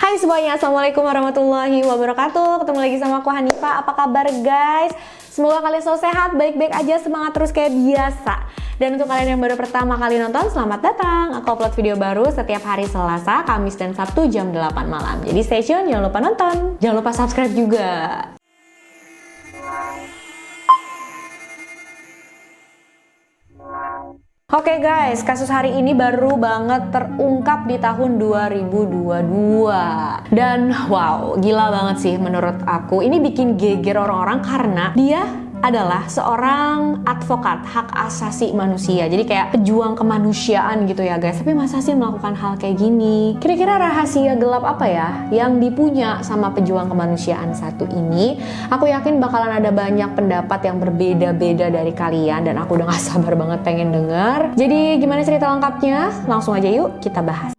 Hai semuanya, Assalamualaikum warahmatullahi wabarakatuh. Ketemu lagi sama aku Hanifah. Apa kabar guys? Semoga kalian selalu sehat, baik-baik aja, semangat terus kayak biasa. Dan untuk kalian yang baru pertama kali nonton, selamat datang. Aku upload video baru setiap hari Selasa, Kamis, dan Sabtu jam 8 malam. Jadi stay tune, jangan lupa nonton. Jangan lupa subscribe juga. Oke guys, kasus hari ini baru banget terungkap di tahun 2022. Dan wow, gila banget sih menurut aku. Ini bikin geger orang-orang karena dia adalah seorang advokat hak asasi manusia. Jadi kayak pejuang kemanusiaan gitu ya guys. Tapi masa sih melakukan hal kayak gini? Kira-kira rahasia gelap apa ya yang dipunya sama pejuang kemanusiaan satu ini? Aku yakin bakalan ada banyak pendapat yang berbeda-beda dari kalian. Dan aku udah gak sabar banget pengen denger. Jadi gimana cerita lengkapnya? Langsung aja yuk kita bahas.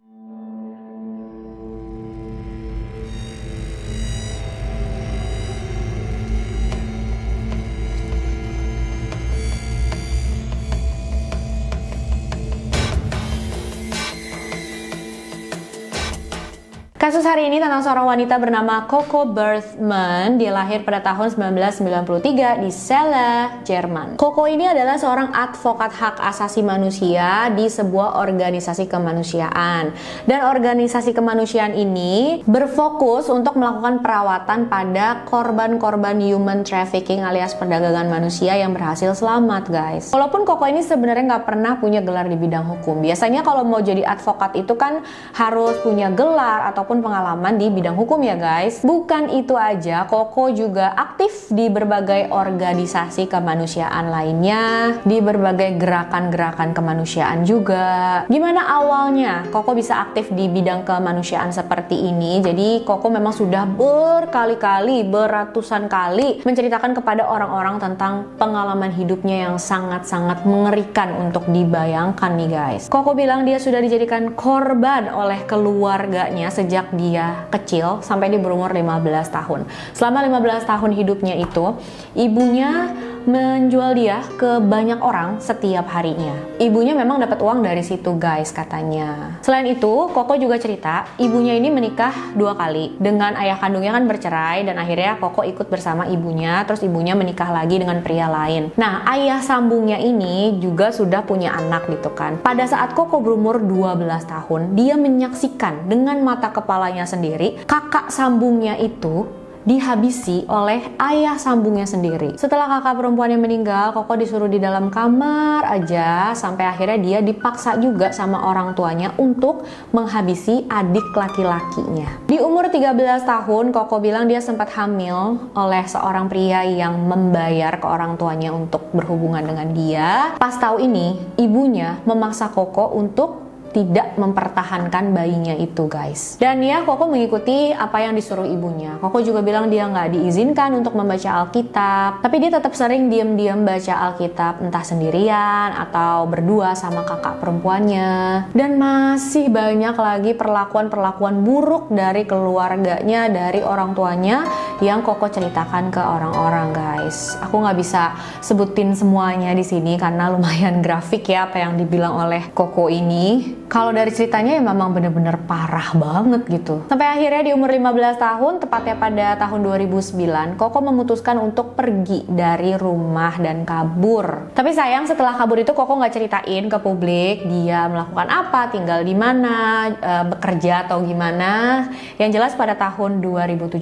Kasus hari ini tentang seorang wanita bernama Coco Berthmann. Dia lahir pada tahun 1993 di Celle, Jerman. Coco ini adalah seorang advokat hak asasi manusia di sebuah organisasi kemanusiaan. Dan organisasi kemanusiaan ini berfokus untuk melakukan perawatan pada korban-korban human trafficking alias perdagangan manusia yang berhasil selamat guys. Walaupun Coco ini sebenarnya nggak pernah punya gelar di bidang hukum. Biasanya kalau mau jadi advokat itu kan harus punya gelar ataupun pengalaman di bidang hukum ya guys. Bukan itu aja, Coco juga aktif di berbagai organisasi kemanusiaan lainnya, di berbagai gerakan-gerakan kemanusiaan juga. Gimana awalnya Coco bisa aktif di bidang kemanusiaan seperti ini? Jadi Coco memang sudah berkali-kali, beratusan kali menceritakan kepada orang-orang tentang pengalaman hidupnya yang sangat-sangat mengerikan untuk dibayangkan nih guys. Coco bilang dia sudah dijadikan korban oleh keluarganya sejak dia kecil sampai dia berumur 15 tahun. Selama 15 tahun hidupnya itu, ibunya menjual dia ke banyak orang setiap harinya. Ibunya memang dapat uang dari situ guys katanya. Selain itu, Coco juga cerita ibunya ini menikah 2 kali. Dengan ayah kandungnya kan bercerai dan akhirnya Coco ikut bersama ibunya, terus ibunya menikah lagi dengan pria lain. Nah, ayah sambungnya ini juga sudah punya anak gitu kan. Pada saat Coco berumur 12 tahun, dia menyaksikan dengan mata kepalanya sendiri kakak sambungnya itu dihabisi oleh ayah sambungnya sendiri. Setelah kakak perempuannya meninggal, Coco disuruh di dalam kamar aja sampai akhirnya dia dipaksa juga sama orang tuanya untuk menghabisi adik laki-lakinya. Di umur 13 tahun, Coco bilang dia sempat hamil oleh seorang pria yang membayar ke orang tuanya untuk berhubungan dengan dia. Pas tahu ini, ibunya memaksa Coco untuk tidak mempertahankan bayinya itu guys. Dan ya Coco mengikuti apa yang disuruh ibunya. Coco juga bilang dia nggak diizinkan untuk membaca Alkitab, tapi dia tetap sering diam-diam baca Alkitab entah sendirian atau berdua sama kakak perempuannya. Dan masih banyak lagi perlakuan-perlakuan buruk dari keluarganya, dari orang tuanya yang Coco ceritakan ke orang-orang guys. Aku nggak bisa sebutin semuanya di sini karena lumayan grafik ya apa yang dibilang oleh Coco ini. Kalau dari ceritanya ya memang bener-bener parah banget gitu. Sampai akhirnya di umur 15 tahun, tepatnya pada tahun 2009, Coco memutuskan untuk pergi dari rumah dan kabur. Tapi sayang setelah kabur itu Coco nggak ceritain ke publik dia melakukan apa, tinggal di mana, bekerja atau gimana. Yang jelas pada tahun 2017,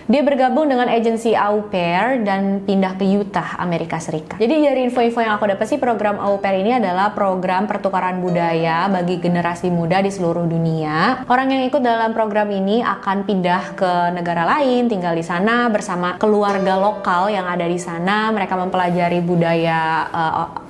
dia bergabung dengan agensi au pair dan pindah ke Utah, Amerika Serikat. Jadi dari info-info yang aku dapat sih, program au pair ini adalah program pertukaran budaya bagi generasi muda di seluruh dunia. Orang yang ikut dalam program ini akan pindah ke negara lain, tinggal di sana bersama keluarga lokal yang ada di sana. Mereka mempelajari budaya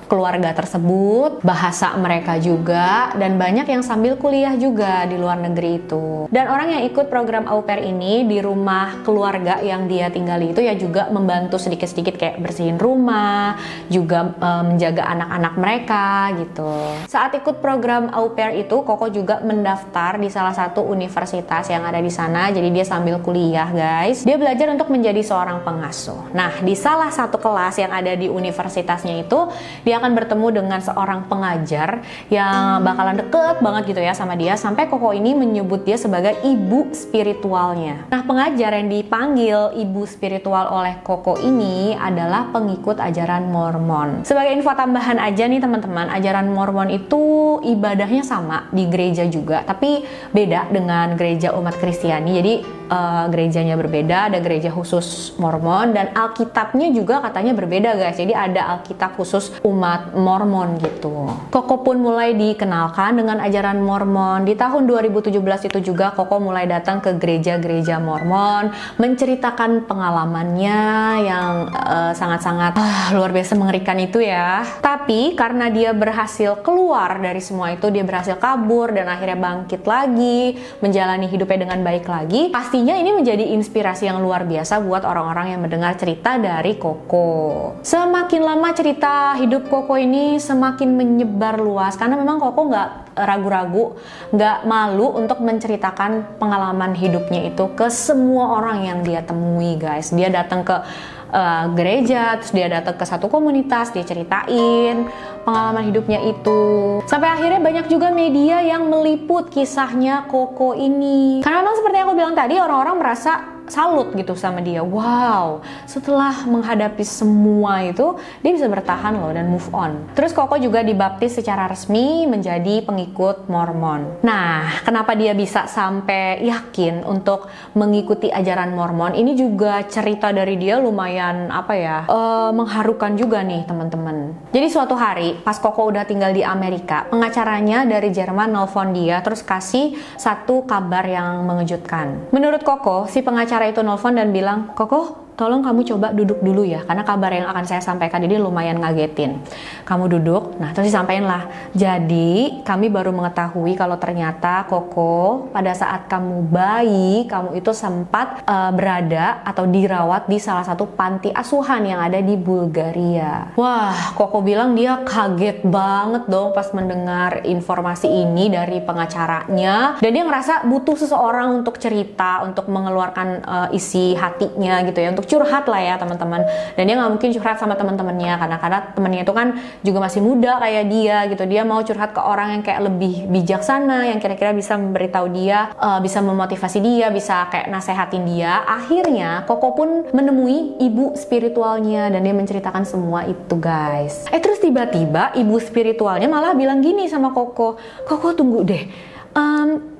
keluarga tersebut, bahasa mereka juga, dan banyak yang sambil kuliah juga di luar negeri itu. Dan orang yang ikut program au pair ini di rumah keluarga yang dia tinggali itu ya juga membantu sedikit-sedikit kayak bersihin rumah, juga menjaga anak-anak mereka gitu. Saat ikut program au pair itu, Coco juga mendaftar di salah satu universitas yang ada di sana. Jadi dia sambil kuliah guys. Dia belajar untuk menjadi seorang pengasuh. Nah, di salah satu kelas yang ada di universitasnya itu, dia dia akan bertemu dengan seorang pengajar yang bakalan deket banget gitu ya sama dia, sampai Koko ini menyebut dia sebagai ibu spiritualnya. Nah, pengajar yang dipanggil ibu spiritual oleh Koko ini adalah pengikut ajaran Mormon. Sebagai info tambahan aja nih teman-teman, ajaran Mormon itu ibadahnya sama di gereja juga, tapi beda dengan gereja umat Kristiani. Jadi gerejanya berbeda, ada gereja khusus Mormon, dan Alkitabnya juga katanya berbeda guys. Jadi ada Alkitab khusus umat Mormon gitu. Koko pun mulai dikenalkan dengan ajaran Mormon. Di tahun 2017 itu juga Koko mulai datang ke gereja-gereja Mormon, menceritakan pengalamannya yang sangat-sangat luar biasa mengerikan itu ya. Tapi karena dia berhasil keluar dari semua itu, dia berhasil kabur dan akhirnya bangkit lagi, menjalani hidupnya dengan baik lagi. Pastinya ini menjadi inspirasi yang luar biasa buat orang-orang yang mendengar cerita dari Koko. Semakin lama cerita hidup Koko ini semakin menyebar luas, karena memang Koko nggak ragu-ragu, nggak malu untuk menceritakan pengalaman hidupnya itu ke semua orang yang dia temui guys. Dia datang ke gereja, terus dia datang ke satu komunitas, dia ceritain pengalaman hidupnya itu. Sampai akhirnya banyak juga media yang meliput kisahnya Koko ini. Karena memang seperti yang aku bilang tadi, orang-orang merasa salut gitu sama dia. Wow, setelah menghadapi semua itu, dia bisa bertahan loh dan move on. Terus Koko juga dibaptis secara resmi menjadi pengikut Mormon. Nah, kenapa dia bisa sampai yakin untuk mengikuti ajaran Mormon? Ini juga cerita dari dia lumayan mengharukan juga nih teman-teman. Jadi suatu hari pas Koko udah tinggal di Amerika, pengacaranya dari Jerman nelfon dia terus kasih satu kabar yang mengejutkan. Menurut Koko, si pengacara itu nelfon dan bilang, "Koko, tolong kamu coba duduk dulu ya, karena kabar yang akan saya sampaikan ini lumayan ngagetin. Kamu duduk." Nah, terus disampaikan lah. Jadi, kami baru mengetahui kalau ternyata Koko, pada saat kamu bayi, kamu itu sempat berada atau dirawat di salah satu panti asuhan yang ada di Bulgaria. Wah, Koko bilang dia kaget banget dong pas mendengar informasi ini dari pengacaranya. Dan dia ngerasa butuh seseorang untuk cerita, untuk mengeluarkan isi hatinya gitu ya, untuk curhat lah ya teman-teman. Dan dia nggak mungkin curhat sama teman-temannya, karena temennya itu kan juga masih muda kayak dia gitu. Dia mau curhat ke orang yang kayak lebih bijaksana, yang kira-kira bisa memberitahu dia, bisa memotivasi dia, bisa kayak nasehatin dia. Akhirnya Koko pun menemui ibu spiritualnya dan dia menceritakan semua itu guys. Terus tiba-tiba ibu spiritualnya malah bilang gini sama Koko, "Koko tunggu deh,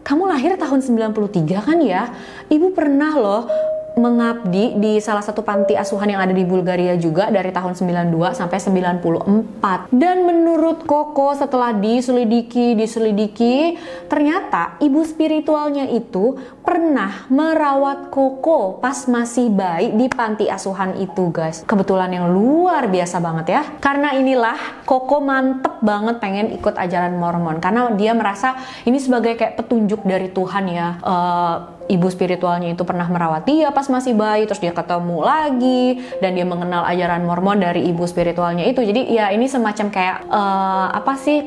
kamu lahir tahun 93 kan ya? Ibu pernah loh mengabdi di salah satu panti asuhan yang ada di Bulgaria juga dari tahun 92 sampai 94. Dan menurut Koko setelah diselidiki, ternyata ibu spiritualnya itu pernah merawat Koko pas masih bayi di panti asuhan itu guys. Kebetulan yang luar biasa banget ya. Karena inilah Koko mantep banget pengen ikut ajaran Mormon, karena dia merasa ini sebagai kayak petunjuk dari Tuhan ya. Ibu spiritualnya itu pernah merawat dia pas masih bayi, terus dia ketemu lagi dan dia mengenal ajaran Mormon dari ibu spiritualnya itu. Jadi ya ini semacam kayak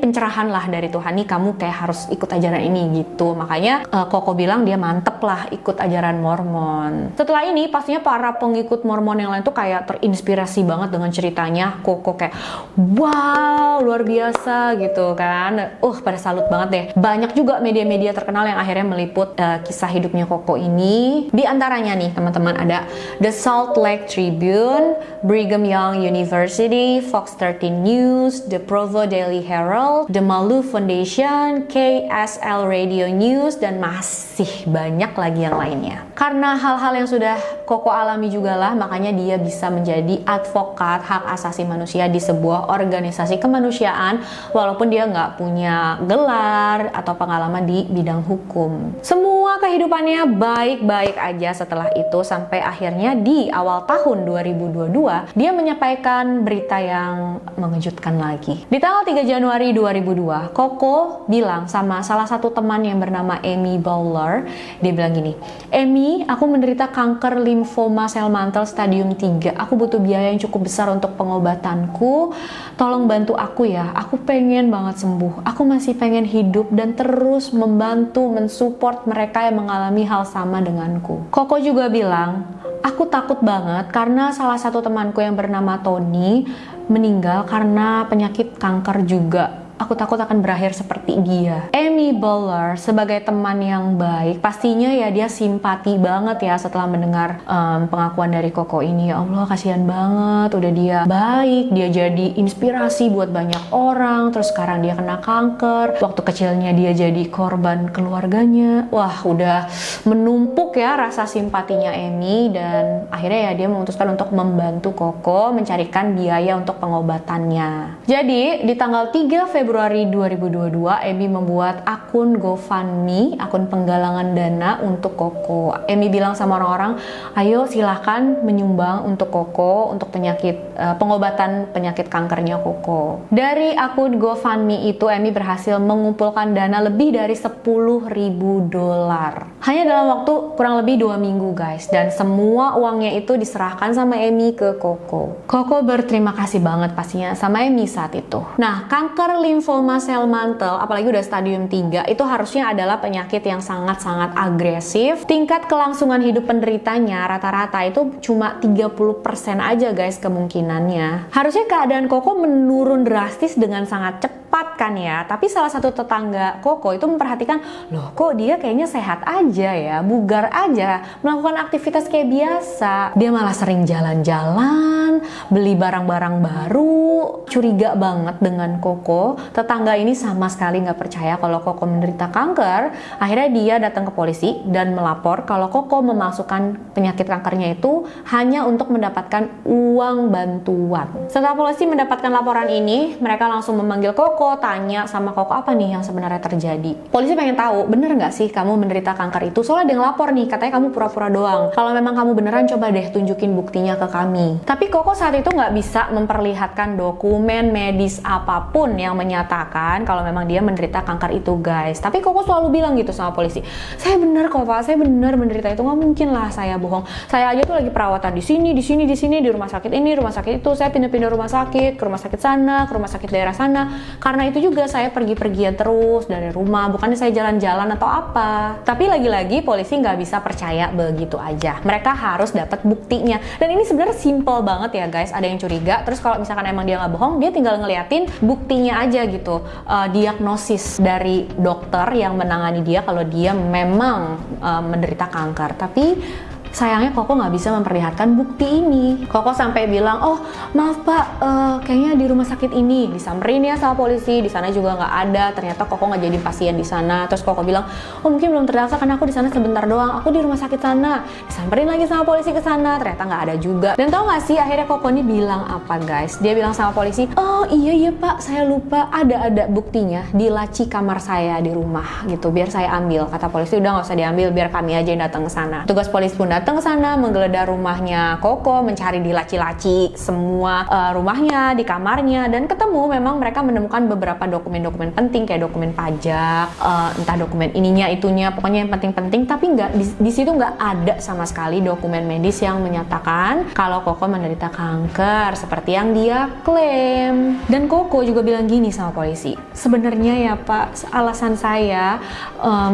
pencerahan lah dari Tuhan, nih kamu kayak harus ikut ajaran ini gitu. Makanya Koko bilang dia mantep lah ikut ajaran Mormon. Setelah ini pastinya para pengikut Mormon yang lain tuh kayak terinspirasi banget dengan ceritanya Koko, kayak wow luar biasa gitu kan. Pada salut banget deh. Banyak juga media-media terkenal yang akhirnya meliput kisah hidupnya Koko ini. Di antaranya nih teman-teman ada The Salt Lake Tribune, Brigham Young University, Fox 13 News, The Provo Daily Herald, The Maloof Foundation, KSL Radio News, dan masih banyak lagi yang lainnya. Karena hal-hal yang sudah Koko alami juga lah, makanya dia bisa menjadi advokat hak asasi manusia di sebuah organisasi kemanusiaan walaupun dia nggak punya gelar atau pengalaman di bidang hukum. Semua kehidupannya baik-baik aja setelah itu, sampai akhirnya di awal tahun 2022 dia menyampaikan berita yang mengejutkan lagi. Di tanggal 3 Januari 2002, Koko bilang sama salah satu teman yang bernama Amy Bowler. Dia bilang gini, "Amy, aku menderita kanker limfoma sel mantel stadium 3. Aku butuh biaya yang cukup besar untuk pengobatanku. Tolong bantu aku ya. Aku pengen banget sembuh. Aku masih pengen hidup dan terus membantu, mensupport mereka yang mengalami hal sama denganku." Koko juga bilang, Aku takut banget karena salah satu temanku yang bernama Tony meninggal karena penyakit kanker juga. Aku takut akan berakhir seperti dia. Amy Bowler sebagai teman yang baik, pastinya ya dia simpati banget ya setelah mendengar pengakuan dari Koko ini. Ya Allah, kasihan banget, udah dia baik, dia jadi inspirasi buat banyak orang, terus sekarang dia kena kanker, waktu kecilnya dia jadi korban keluarganya. Wah, udah menumpuk ya rasa simpatinya Amy, dan akhirnya ya dia memutuskan untuk membantu Koko mencarikan biaya untuk pengobatannya. Jadi di tanggal 3 Februari 2022, Amy membuat akun GoFundMe, akun penggalangan dana untuk Koko. Amy bilang sama orang-orang, ayo silahkan menyumbang untuk Koko, untuk pengobatan penyakit kankernya Koko. Dari akun GoFundMe itu, Amy berhasil mengumpulkan dana lebih dari $10.000. Hanya dalam waktu kurang lebih 2 minggu guys, dan semua uangnya itu diserahkan sama Amy ke Koko. Koko berterima kasih banget pastinya sama Amy saat itu. Nah, kanker limfoma sel mantel, apalagi udah stadium 3, itu harusnya adalah penyakit yang sangat-sangat agresif. Tingkat kelangsungan hidup penderitanya rata-rata itu cuma 30% aja guys kemungkinannya. Harusnya keadaan Koko menurun drastis dengan sangat cepat kan ya, tapi salah satu tetangga Koko itu memperhatikan, loh kok dia kayaknya sehat aja ya, bugar aja, melakukan aktivitas kayak biasa. Dia malah sering jalan-jalan, beli barang-barang baru. Curiga banget dengan Koko. Tetangga ini sama sekali nggak percaya kalau Koko menderita kanker. Akhirnya dia datang ke polisi dan melapor kalau Koko memasukkan penyakit kankernya itu hanya untuk mendapatkan uang bantuan. Setelah polisi mendapatkan laporan ini, mereka langsung memanggil Koko, tanya sama Koko apa nih yang sebenarnya terjadi. Polisi pengen tahu, bener nggak sih kamu menderita kanker itu? Soalnya ada yang lapor nih, katanya kamu pura-pura doang. Kalau memang kamu beneran, coba deh tunjukin buktinya ke kami. Tapi Koko saat itu nggak bisa memperlihatkan dokumen medis apapun yang menyatakan kalau memang dia menderita kanker itu guys. Tapi Koko selalu bilang gitu sama polisi, saya bener kok Pak, saya bener menderita itu, nggak mungkin lah saya bohong. Saya aja tuh lagi perawatan di sini, di rumah sakit ini, rumah sakit itu, saya pindah-pindah rumah sakit, ke rumah sakit sana, ke rumah sakit daerah sana. Karena itu juga saya pergi-pergian terus dari rumah, bukannya saya jalan-jalan atau apa. Tapi lagi-lagi polisi nggak bisa percaya begitu aja. Mereka harus dapat buktinya. Dan ini sebenarnya simple banget ya guys. Ada yang curiga, terus kalau misalkan emang dia nggak bohong, dia tinggal ngeliatin buktinya aja gitu. Diagnosis dari dokter yang menangani dia kalau dia memang menderita kanker. Tapi sayangnya Koko nggak bisa memperlihatkan bukti ini. Koko sampai bilang, oh maaf Pak, kayaknya di rumah sakit ini. Disamperin ya sama polisi, di sana juga nggak ada. Ternyata Koko nggak jadi pasien di sana. Terus Koko bilang, oh mungkin belum terdaftar karena aku di sana sebentar doang. Aku di rumah sakit sana. Disamperin lagi sama polisi ke sana. Ternyata nggak ada juga. Dan tau nggak sih akhirnya Koko ini bilang apa guys? Dia bilang sama polisi, oh iya Pak, saya lupa ada buktinya di laci kamar saya di rumah gitu. Biar saya ambil. Kata polisi, udah nggak usah diambil, biar kami aja yang datang ke sana. Tugas polisi pun datang ke sana, menggeledah rumahnya Koko, mencari di laci-laci semua rumahnya, di kamarnya, dan ketemu memang mereka menemukan beberapa dokumen-dokumen penting kayak dokumen pajak, entah dokumen ininya itunya, pokoknya yang penting-penting. Tapi nggak di situ nggak ada sama sekali dokumen medis yang menyatakan kalau Koko menderita kanker seperti yang dia klaim. Dan Koko juga bilang gini sama polisi, sebenarnya ya Pak, alasan saya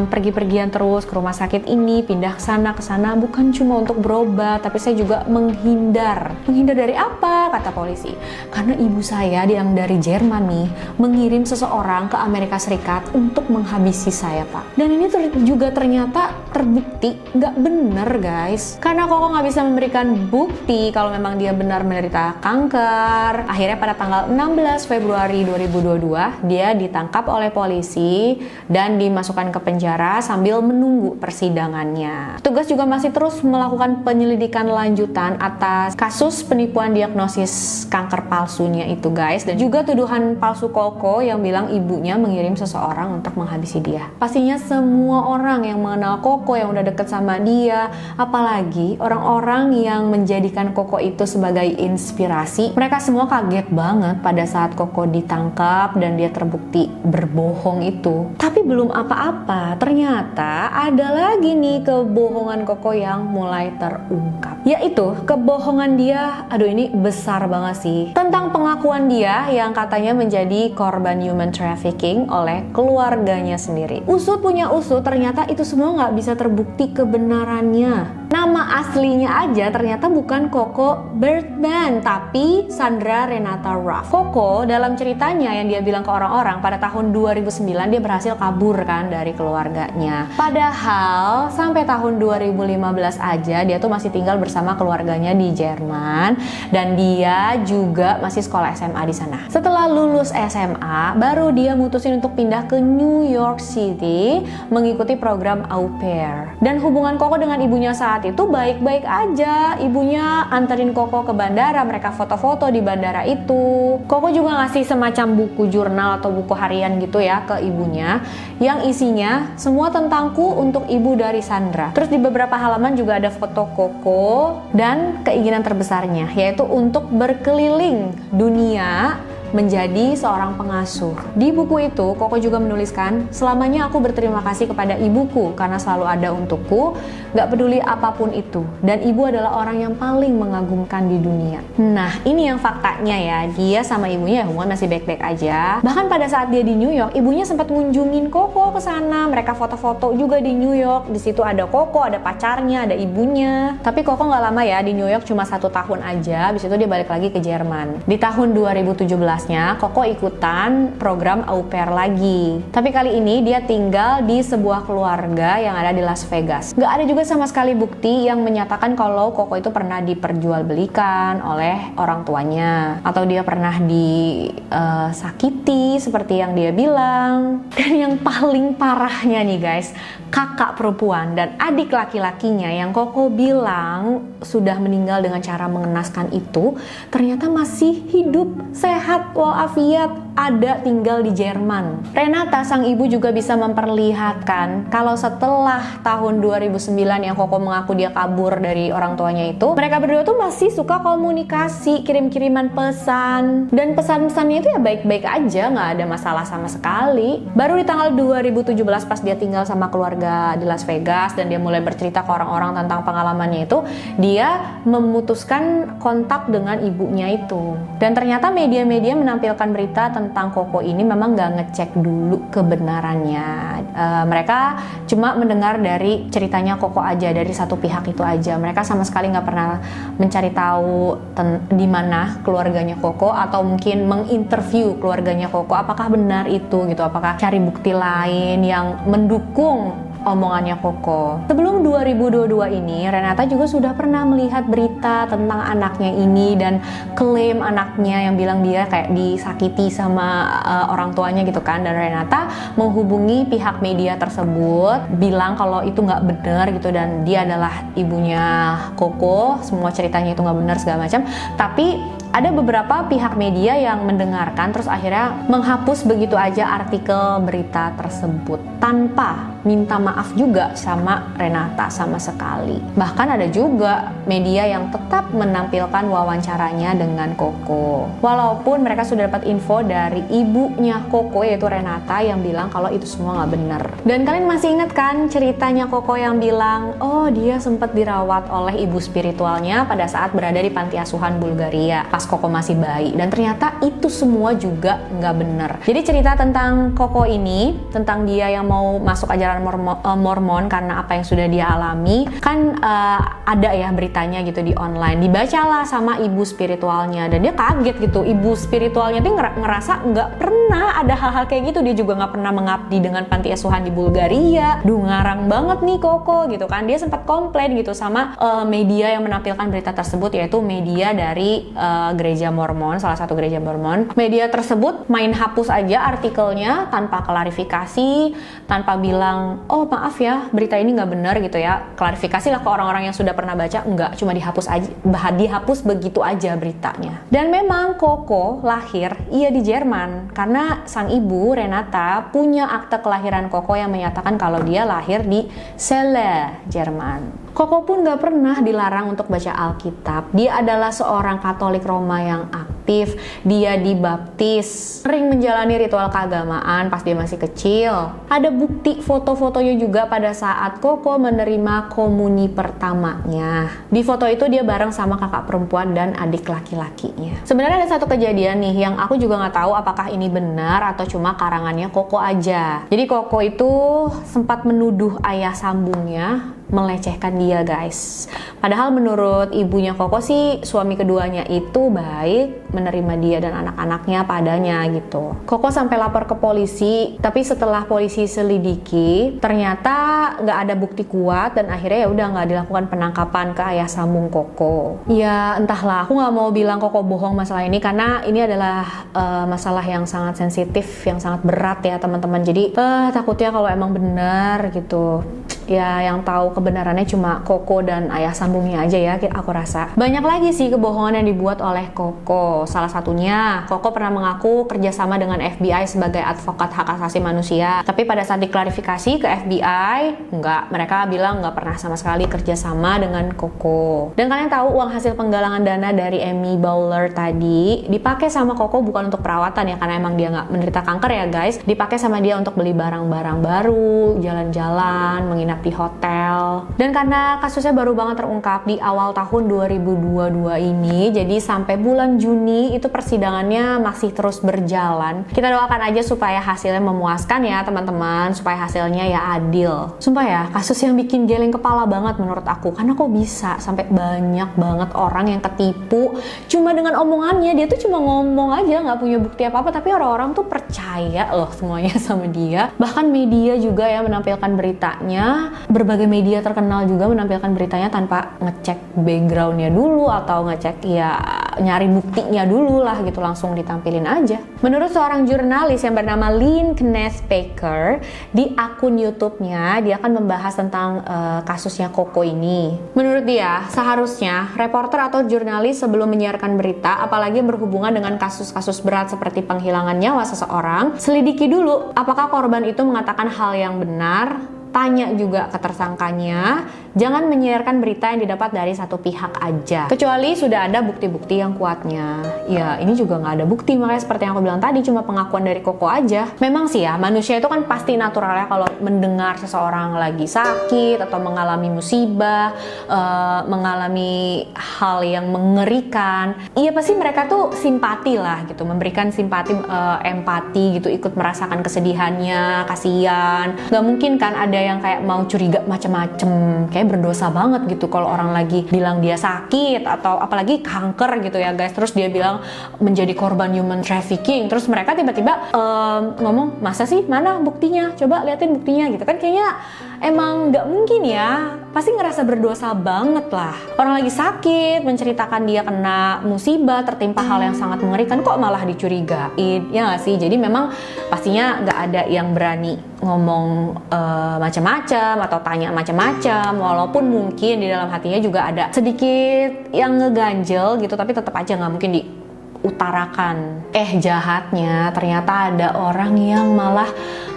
pergi-pergian terus ke rumah sakit ini, pindah ke sana bukan cuma untuk berobat, tapi saya juga menghindar dari apa, kata polisi, karena ibu saya yang dari Jerman nih mengirim seseorang ke Amerika Serikat untuk menghabisi saya Pak. Dan ini juga ternyata terbukti nggak bener guys, karena Koko nggak bisa memberikan bukti kalau memang dia benar menderita kanker. Akhirnya pada tanggal 16 Februari 2022 dia ditangkap oleh polisi dan dimasukkan ke penjara sambil menunggu persidangannya. Tugas juga masih terus melakukan penyelidikan lanjutan atas kasus penipuan diagnosis kanker palsunya itu guys, dan juga tuduhan palsu Koko yang bilang ibunya mengirim seseorang untuk menghabisi dia. Pastinya semua orang yang mengenal Koko, yang udah deket sama dia, apalagi orang-orang yang menjadikan Koko itu sebagai inspirasi, mereka semua kaget banget pada saat Koko ditangkap dan dia terbukti berbohong itu. Tapi belum apa-apa, ternyata ada lagi nih kebohongan Koko yang mulai terungkap, yaitu kebohongan dia, aduh ini besar banget sih, tentang pengakuan dia yang katanya menjadi korban human trafficking oleh keluarganya sendiri. Usut punya usut, ternyata itu semua nggak bisa terbukti kebenarannya. Nama aslinya aja ternyata bukan Coco Berthmann, tapi Sandra Renata Ruff. Coco dalam ceritanya yang dia bilang ke orang-orang pada tahun 2009 dia berhasil kabur kan dari keluarganya. Padahal sampai tahun 2015 aja dia tuh masih tinggal bersama keluarganya di Jerman dan dia juga masih sekolah SMA di sana. Setelah lulus SMA, baru dia mutusin untuk pindah ke New York City mengikuti program au pair. Dan hubungan Coco dengan ibunya saat itu baik-baik aja. Ibunya anterin Coco ke bandara, mereka foto-foto di bandara itu. Coco juga ngasih semacam buku jurnal atau buku harian gitu ya ke ibunya yang isinya semua tentangku untuk ibu dari Sandra. Terus di beberapa halaman juga ada foto Coco dan keinginan terbesarnya yaitu untuk berkeliling dunia menjadi seorang pengasuh. Di buku itu, Coco juga menuliskan, selamanya aku berterima kasih kepada ibuku karena selalu ada untukku, gak peduli apapun itu. Dan ibu adalah orang yang paling mengagumkan di dunia. Nah, ini yang faktanya ya, dia sama ibunya hubungan masih baik-baik aja. Bahkan pada saat dia di New York, ibunya sempat ngunjungin Coco ke sana. Mereka foto-foto juga di New York. Di situ ada Coco, ada pacarnya, ada ibunya. Tapi Coco nggak lama ya di New York, cuma 1 tahun aja. Habis itu dia balik lagi ke Jerman. Di tahun 2017 Coco ikutan program au pair lagi. Tapi kali ini dia tinggal di sebuah keluarga yang ada di Las Vegas. Gak ada juga sama sekali bukti yang menyatakan kalau Coco itu pernah diperjualbelikan oleh orang tuanya atau dia pernah disakiti seperti yang dia bilang. Dan yang paling parahnya nih guys, kakak perempuan dan adik laki-lakinya yang Coco bilang sudah meninggal dengan cara mengenaskan itu ternyata masih hidup, sehat walafiat, ada tinggal di Jerman. Renata sang ibu juga bisa memperlihatkan kalau setelah tahun 2009 yang Coco mengaku dia kabur dari orang tuanya itu, mereka berdua tuh masih suka komunikasi, kirim-kiriman pesan, dan pesan-pesannya itu ya baik-baik aja, nggak ada masalah sama sekali. Baru di tanggal 2017 pas dia tinggal sama keluarga di Las Vegas dan dia mulai bercerita ke orang-orang tentang pengalamannya itu, dia memutuskan kontak dengan ibunya itu. Dan ternyata media-media menampilkan berita tentang Coco ini memang nggak ngecek dulu kebenarannya. Mereka cuma mendengar dari ceritanya Coco aja, dari satu pihak itu aja. Mereka sama sekali nggak pernah mencari tahu di mana keluarganya Coco atau mungkin menginterview keluarganya Coco apakah benar itu gitu, apakah cari bukti lain yang mendukung omongannya Coco. Sebelum 2022 ini, Renata juga sudah pernah melihat berita tentang anaknya ini dan klaim anaknya yang bilang dia kayak disakiti sama orang tuanya gitu kan. Dan Renata menghubungi pihak media tersebut, bilang kalau itu nggak benar gitu dan dia adalah ibunya Coco, semua ceritanya itu nggak benar segala macam. Tapi ada beberapa pihak media yang mendengarkan terus akhirnya menghapus begitu aja artikel berita tersebut tanpa minta maaf juga sama Renata sama sekali. Bahkan ada juga media yang tetap menampilkan wawancaranya dengan Coco. Walaupun mereka sudah dapat info dari ibunya Coco yaitu Renata yang bilang kalau itu semua nggak benar. Dan kalian masih ingat kan ceritanya Coco yang bilang, oh dia sempat dirawat oleh ibu spiritualnya pada saat berada di panti asuhan Bulgaria pas Coco masih bayi. Dan ternyata itu semua juga nggak benar. Jadi cerita tentang Coco ini, tentang dia yang mau masuk ajaran Mormon karena apa yang sudah dia alami, kan ada ya beritanya gitu di online. Dibacalah sama ibu spiritualnya dan dia kaget gitu. Ibu spiritualnya tuh ngerasa nggak pernah ada hal-hal kayak gitu. Dia juga nggak pernah mengabdi dengan panti asuhan di Bulgaria. Duh, ngarang banget nih Coco gitu kan. Dia sempat komplain gitu sama media yang menampilkan berita tersebut, yaitu media dari gereja Mormon, salah satu gereja Mormon. Media tersebut main hapus aja artikelnya tanpa klarifikasi, tanpa bilang, oh maaf ya berita ini nggak benar gitu ya, klarifikasi lah ke orang-orang yang sudah pernah baca. Enggak, cuma dihapus aja, dihapus begitu aja beritanya. Dan memang Coco lahir iya di Jerman karena sang ibu Renata punya akte kelahiran Coco yang menyatakan kalau dia lahir di Celle, Jerman. Coco pun gak pernah dilarang untuk baca Alkitab. Dia adalah seorang Katolik Roma yang aktif. Dia dibaptis, sering menjalani ritual keagamaan pas dia masih kecil. Ada bukti foto-fotonya juga pada saat Coco menerima komuni pertamanya. Di foto itu dia bareng sama kakak perempuan dan adik laki-lakinya. Sebenarnya ada satu kejadian nih yang aku juga gak tahu apakah ini benar atau cuma karangannya Coco aja. Jadi Coco itu sempat menuduh ayah sambungnya melecehkan dia, guys. Padahal menurut ibunya Koko sih suami keduanya itu baik, menerima dia dan anak-anaknya padanya gitu. Koko sampai lapor ke polisi, tapi setelah polisi selidiki ternyata nggak ada bukti kuat dan akhirnya ya udah nggak dilakukan penangkapan ke ayah sambung Koko. Ya entahlah, aku nggak mau bilang Koko bohong masalah ini karena ini adalah masalah yang sangat sensitif, yang sangat berat ya teman-teman. Jadi takutnya kalau emang benar gitu, ya yang tahu kebenarannya cuma Koko dan ayah sambungnya aja ya, aku rasa. Banyak lagi sih kebohongan yang dibuat oleh Koko. Salah satunya, Koko pernah mengaku kerjasama dengan FBI sebagai advokat hak asasi manusia. Tapi pada saat diklarifikasi ke FBI, enggak, mereka bilang nggak pernah sama sekali kerjasama dengan Koko. Dan kalian tahu uang hasil penggalangan dana dari Amy Bowler tadi dipakai sama Koko bukan untuk perawatan ya, karena emang dia nggak menderita kanker ya guys. Dipakai sama dia untuk beli barang-barang baru, jalan-jalan, menginap di hotel. Dan karena kasusnya baru banget terungkap di awal tahun 2022 ini, jadi sampai bulan Juni itu persidangannya masih terus berjalan. Kita doakan aja supaya hasilnya memuaskan ya teman-teman, supaya hasilnya ya adil. Sumpah ya, kasus yang bikin geleng kepala banget menurut aku, karena kok bisa sampai banyak banget orang yang ketipu cuma dengan omongannya. Dia tuh cuma ngomong aja, nggak punya bukti apa-apa, tapi orang-orang tuh percaya loh semuanya sama dia. Bahkan media juga ya menampilkan beritanya, berbagai media terkenal juga menampilkan beritanya tanpa ngecek backgroundnya dulu atau ngecek ya nyari buktinya dulu lah gitu, langsung ditampilin aja. Menurut seorang jurnalis yang bernama Lynn Kenneth Baker, di akun YouTube-nya dia akan membahas tentang kasusnya Koko ini. Menurut dia, seharusnya reporter atau jurnalis sebelum menyiarkan berita, apalagi yang berhubungan dengan kasus-kasus berat seperti penghilangan nyawa seseorang, selidiki dulu apakah korban itu mengatakan hal yang benar. Tanya juga ke tersangkanya, jangan menyiarkan berita yang didapat dari satu pihak aja, kecuali sudah ada bukti-bukti yang kuatnya. Ya ini juga nggak ada bukti, makanya seperti yang aku bilang tadi, cuma pengakuan dari Koko aja. Memang sih ya, manusia itu kan pasti naturalnya kalau mendengar seseorang lagi sakit atau mengalami musibah, mengalami hal yang mengerikan, iya pasti mereka tuh simpati lah gitu, memberikan simpati, empati gitu, ikut merasakan kesedihannya, kasihan. Nggak mungkin kan ada yang kayak mau curiga macem-macem, kayak berdosa banget gitu kalau orang lagi bilang dia sakit atau apalagi kanker gitu ya guys, terus dia bilang menjadi korban human trafficking, terus mereka tiba-tiba ngomong, masa sih, mana buktinya, coba liatin buktinya gitu kan. Kayaknya emang nggak mungkin ya, pasti ngerasa berdosa banget lah. Orang lagi sakit menceritakan dia kena musibah, tertimpa hal yang sangat mengerikan, kok malah dicurigain, ya nggak sih? Jadi memang pastinya nggak ada yang berani ngomong macam-macam atau tanya macam-macam, walaupun mungkin di dalam hatinya juga ada sedikit yang ngeganjel gitu, tapi tetap aja nggak mungkin diutarakan. Jahatnya ternyata ada orang yang malah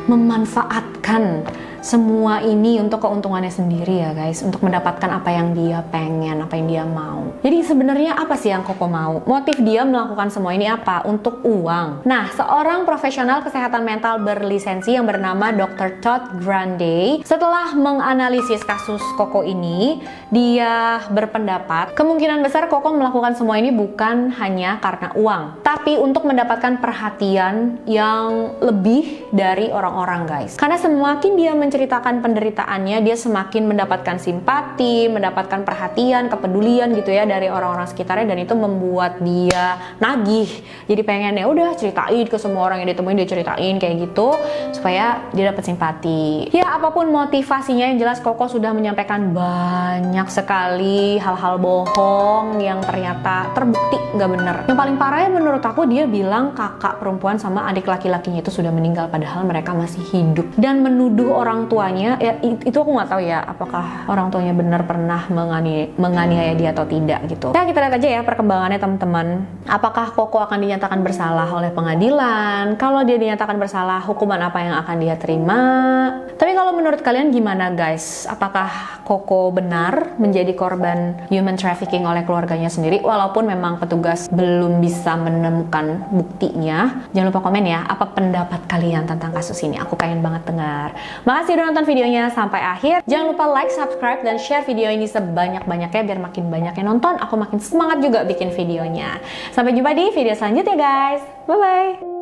memanfaatkan semua ini untuk keuntungannya sendiri ya guys, untuk mendapatkan apa yang dia pengen, apa yang dia mau. Jadi sebenarnya apa sih yang Koko mau? Motif dia melakukan semua ini apa? Untuk uang. Nah, seorang profesional kesehatan mental berlisensi yang bernama Dr. Todd Grande, setelah menganalisis kasus Koko ini, dia berpendapat kemungkinan besar Koko melakukan semua ini bukan hanya karena uang, tapi untuk mendapatkan perhatian yang lebih dari orang-orang guys. Karena semakin dia menceritakan penderitaannya, dia semakin mendapatkan simpati, mendapatkan perhatian, kepedulian gitu ya dari orang-orang sekitarnya, dan itu membuat dia nagih. Jadi pengen ya udah ceritain ke semua orang yang ditemuin, dia ceritain kayak gitu supaya dia dapat simpati. Ya apapun motivasinya, yang jelas Koko sudah menyampaikan banyak sekali hal-hal bohong yang ternyata terbukti nggak bener. Yang paling parah ya menurut aku, dia bilang kakak perempuan sama adik laki-lakinya itu sudah meninggal padahal mereka masih hidup, dan menuduh orang tuanya, ya itu aku nggak tahu ya apakah orang tuanya benar pernah menganiaya dia atau tidak gitu. Ya kita lihat aja ya perkembangannya teman-teman. Apakah Koko akan dinyatakan bersalah oleh pengadilan? Kalau dia dinyatakan bersalah, hukuman apa yang akan dia terima? Tapi kalau menurut kalian gimana guys? Apakah Koko benar menjadi korban human trafficking oleh keluarganya sendiri walaupun memang petugas belum bisa menemukan buktinya? Jangan lupa komen ya, apa pendapat kalian tentang kasus ini? Aku pengen banget dengar. Makasih udah nonton videonya sampai akhir. Jangan lupa like, subscribe, dan share video ini sebanyak-banyaknya biar makin banyak yang nonton. Aku makin semangat juga bikin videonya. Sampai jumpa di video selanjutnya guys. Bye-bye.